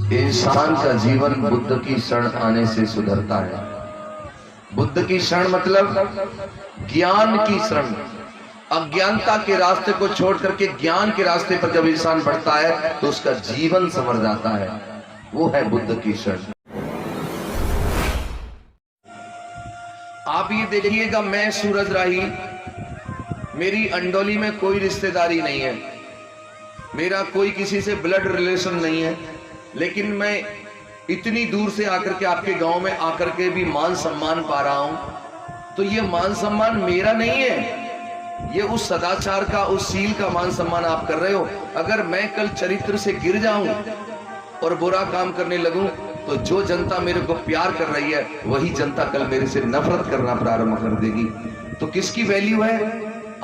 इंसान का जीवन बुद्ध की शरण आने से सुधरता है। बुद्ध की शरण मतलब ज्ञान की शरण। अज्ञानता के रास्ते को छोड़ करके ज्ञान के रास्ते पर जब इंसान बढ़ता है तो उसका जीवन संवर जाता है। वो है बुद्ध की शरण। आप ये देखिएगा, मैं सूरज राही, मेरी अंडोली में कोई रिश्तेदारी नहीं है, मेरा कोई किसी से ब्लड रिलेशन नहीं है, लेकिन मैं इतनी दूर से आकर के आपके गांव में आकर के भी मान सम्मान पा रहा हूं। तो ये मान सम्मान मेरा नहीं है, ये उस सदाचार का, उस सील का मान सम्मान आप कर रहे हो। अगर मैं कल चरित्र से गिर जाऊं और बुरा काम करने लगूं तो जो जनता मेरे को प्यार कर रही है वही जनता कल मेरे से नफरत करना प्रारंभ कर देगी। तो किसकी वैल्यू है?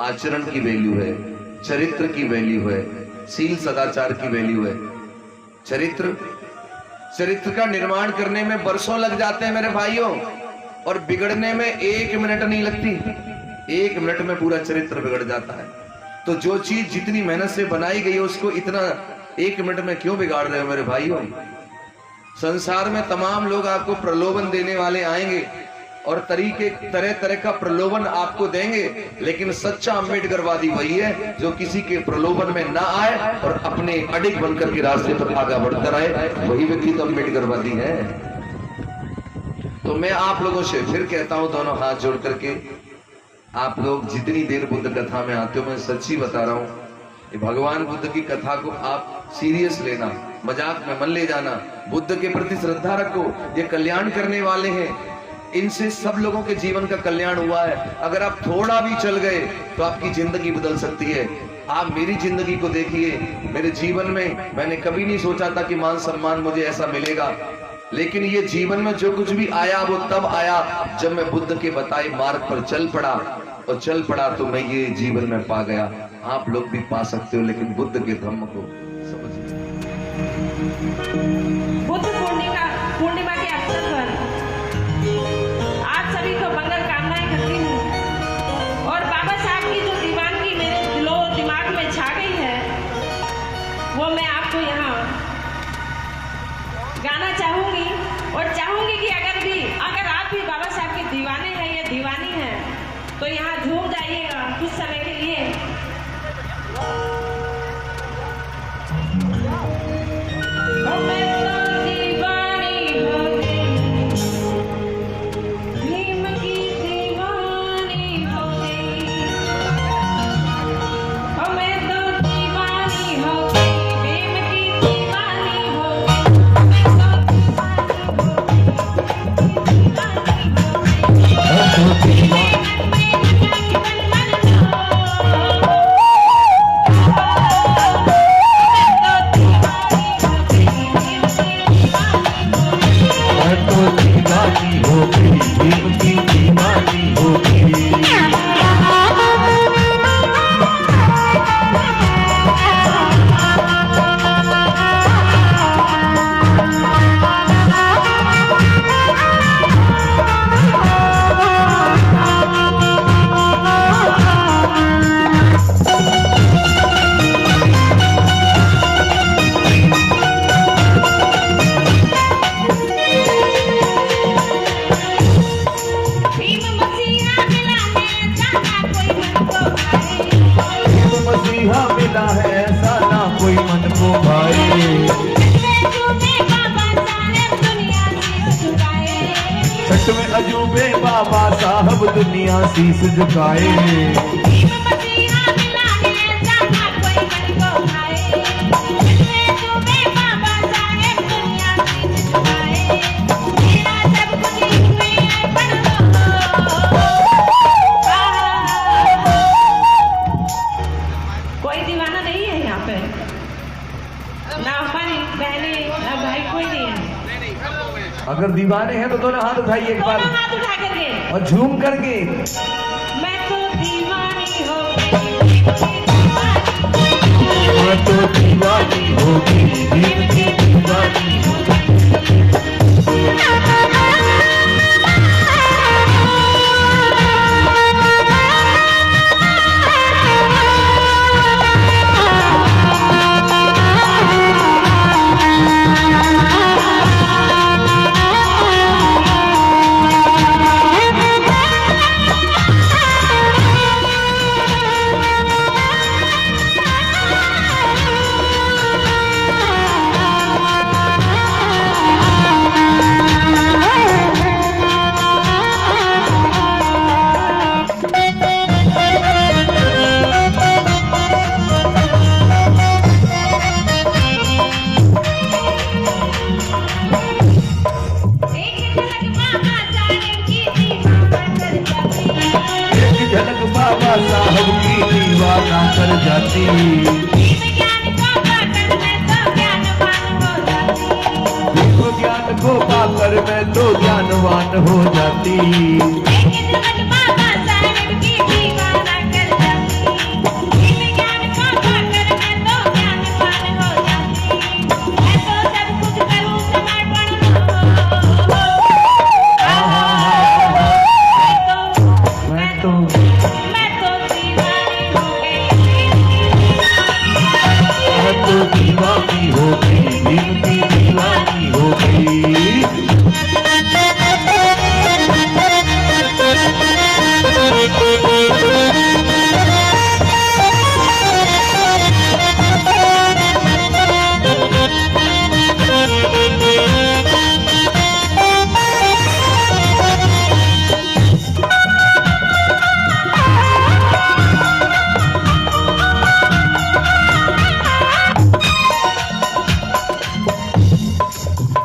आचरण की वैल्यू है, चरित्र की वैल्यू है, सील सदाचार की वैल्यू है। चरित्र का निर्माण करने में बरसों लग जाते हैं मेरे भाइयों, और बिगड़ने में 1 मिनट नहीं लगती। 1 मिनट में पूरा चरित्र बिगड़ जाता है। तो जो चीज जितनी मेहनत से बनाई गई है उसको इतना 1 मिनट में क्यों बिगाड़ रहे हो मेरे भाइयों? संसार में तमाम लोग आपको प्रलोभन देने वाले आएंगे और तरह तरह का प्रलोभन आपको देंगे, लेकिन सच्चा अम्बेडकरवादी वही है जो किसी के प्रलोभन में ना आए और अपने अडिग बनकर के रास्ते पर आगे बढ़ता रहे। वही व्यक्ति तो अम्बेडकरवादी है। तो मैं आप लोगों से फिर कहता हूं, दोनों हाथ जोड़ करके, आप लोग जितनी देर बुद्ध कथा में आते हो, मैं सच्ची बता रहा हूं, भगवान बुद्ध की कथा को आप सीरियस लेना, मजाक में मन ले जाना। बुद्ध के प्रति श्रद्धा रखो, ये कल्याण करने वाले हैं, इनसे सब लोगों के जीवन का कल्याण हुआ है। अगर आप थोड़ा भी चल गए तो आपकी जिंदगी बदल सकती है। आप मेरी जिंदगी को देखिए, मेरे जीवन में मैंने कभी नहीं सोचा था कि मान सम्मान मुझे ऐसा मिलेगा, लेकिन ये जीवन में जो कुछ भी आया वो तब आया जब मैं बुद्ध के बताए मार्ग पर चल पड़ा, और चल पड़ा तो मैं ये जीवन में पा गया। आप लोग भी पा सकते हो, लेकिन बुद्ध के धम्म को समझिए। बुद्ध पूर्णिमा के अवसर पर आप सभी को मंगल कामनाएं करती हूँ, और बाबा साहब की जो दीवानगी मेरे दिलो दिमाग में छा गई है वो मैं आपको यहाँ गाना चाहूंगी, और चाहूंगी कि अगर आप भी बाबा साहब के दीवाने हैं या दीवानी हैं तो यहाँ झूम जाइएगा कुछ समय के लिए। में अजूबे बाबा साहब दुनिया शीश झुकाए। कोई दीवाना नहीं है यहाँ पे, ना हमारी बहने ना भाई, कोई नहीं है। अगर दीवाने हैं तो दोनों हाथ उठाइए एक बार, हाथ उठा करके और झूम करके। मैं तो दीवानी हो मैं तो दीवानी हो गई, दीवानी हो गई। भीम ज्ञान को पाकर मैं तो ज्ञानवान हो जाती। भीम ज्ञान को पाकर मैं तो ज्ञानवान हो जाती। लेकिन आज बाबा साहेब की दीवाना कर जाती। भीम ज्ञान को पाकर मैं तो ज्ञानवान हो जाती। मैं तो सब कुछ करूं समर्पण हो। मैं तो दीवानी हो गई। मैं तो दीवानी हो गई, भीम की दीवानी हो गई।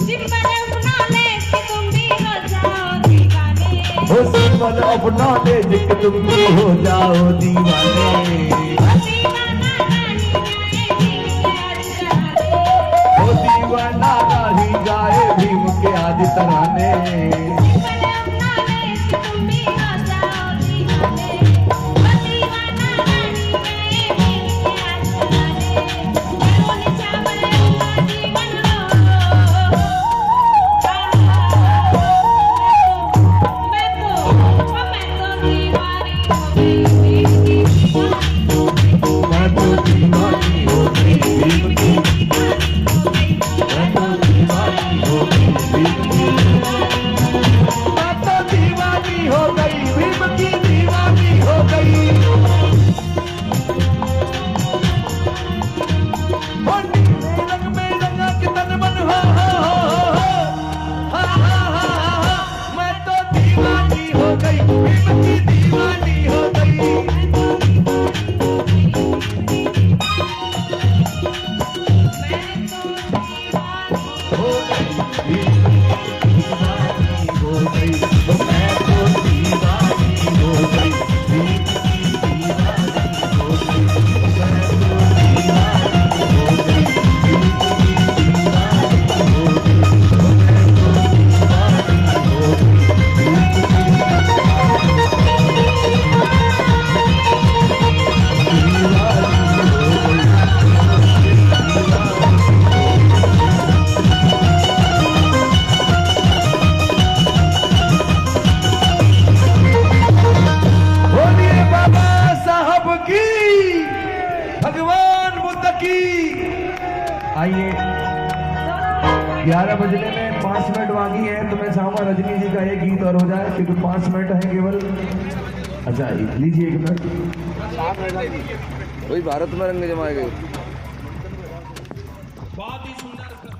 सिंपल अपना ले कि तुम भी हो जाओ दीवाने। हो सिंपल अपना ले कि तुम भी हो जाओ दीवाने। हो दीवाना रही जाए भीम के आज तराने। मैं तो दीवानी हो गई, भीम की मैं तो दीवानी हो गई, भीम की मैं तो दीवानी हो गई, भीम की दीवानी हो गई। हो नीले रंग में रंगा के तन मन हो। मैं तो दीवानी हो गई, भीम की दीवानी हो गई। हो गई दीवानी हो गई, तो मैं तो दीवानी हो गई, भीम की दीवानी हो गई। मैं तो दीवानी हो गई, भीम की दीवानी हो गई। तो मैं तो दीवानी हो गई, भीम की बोलिए बाबा साहब की, भगवान बुद्ध की। आइए 11 बजने में 5 मिनट बाकी है, तो मैं चाहूंगा रजनी जी का एक गीत और हो जाए, क्योंकि 5 मिनट है केवल। अच्छा लीजिए 1 मिनट। वही भारत में रंग जमाए गए। बहुत ही सुंदर